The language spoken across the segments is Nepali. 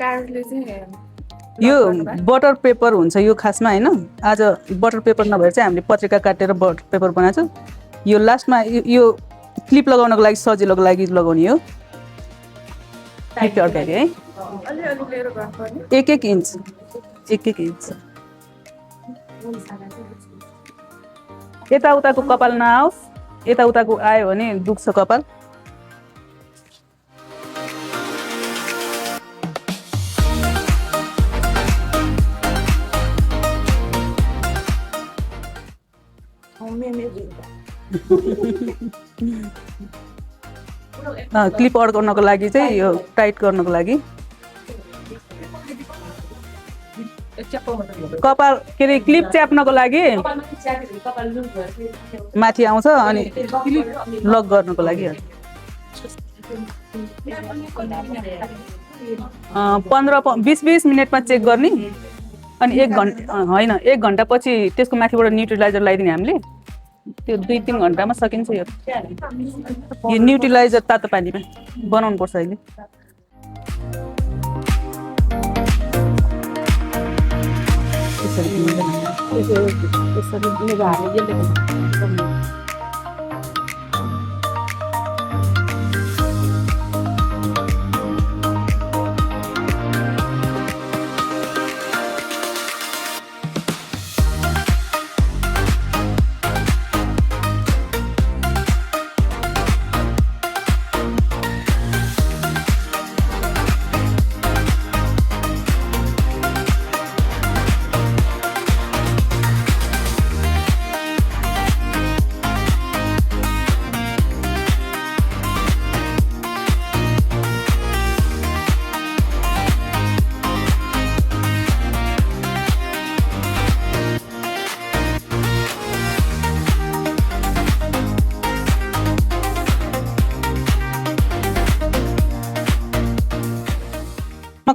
कार्डले चाहिँ यो बटर पेपर हुन्छ यो खासमा हैन आज बटर पेपर नभएर चाहिँ हामीले पत्रिका काटेर बटर पेपर बनाएको छ यो लास्टमा यो क्लिप लगाउनको लागि सजिलोको लागि लगाउने हो क्लिप अड्काइ है अलि अलि लिएर गर्नुपर्ने 1 इंच यताउताको कपाल नआओस् यताउताको आयो भने दुख्छ कपाल क्लिप अड्काउनको लागि चाहिँ यो टाइट गर्नको लागि कपाल के अरे क्लिप च्याप्नको लागि माथि आउँछ अनि लक गर्नको लागि 15-20 मिनेटमा चेक गर्ने अनि 1 घण्टा हैन 1 घण्टा पछि त्यसको माथिबाट न्यूट्रिलाइजर लगाइदिने हामीले त्यो 2-3 घण्टामा सकिन्छ यो न्यूट्रिलाइजर तातो पानीमा बनाउनु पर्छ अहिले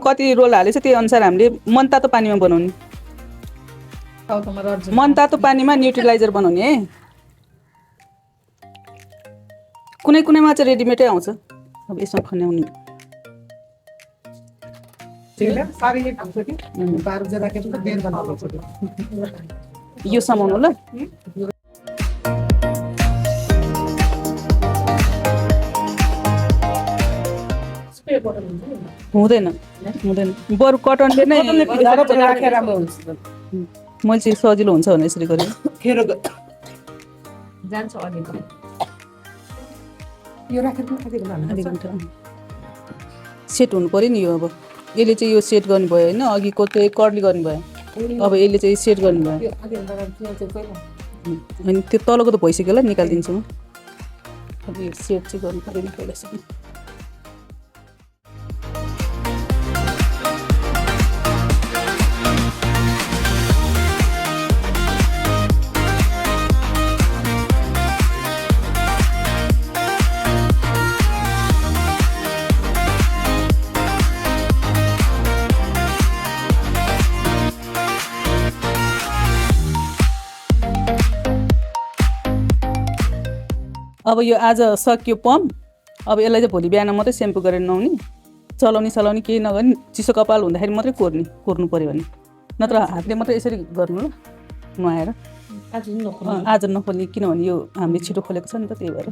कति रोल हालेछ त्यही अनुसार हामीले मनतातो पानीमा बनाउने मनतातो पानीमा न्यूट्रिलाइजर बनाउने है कुनै कुनैमा चाहिँ रेडिमेडै आउँछ अब यसमा खन्याउने यो समाउनु ल हुँदैन बरु कटनले नै राखेर राम्रो हुन्छ मैले चाहिँ सजिलो हुन्छ भने यसरी गरेँ खेर जान्छ यो राखेर आधी घण्टा सेट हुनु पर्यो नि यो अब यसले चाहिँ यो सेट गर्नु भयो हैन अघिको चाहिँ कर्ली गर्नु भयो अब यसले चाहिँ सेट गर्नु भयो अनि त्यो तलको त भइसक्यो होला निकालिदिन्छु म अब यो सेट चाहिँ गर्नु पर्यो नि पहिलासम्म अब यो आज सक्यो पम्प अब यसलाई चाहिँ भोलि बिहान मात्रै सेम्पू गरेर नुहाउने चलाउने केही नगर्ने चिसो कपाल हुँदाखेरि मात्रै कोर्नु पर्यो भने नत्र हातले मात्रै यसरी गर्नु ल नुहाएर आज नखोल्ने किनभने यो हामीले छिटो खोलेको छ नि त त्यही भएर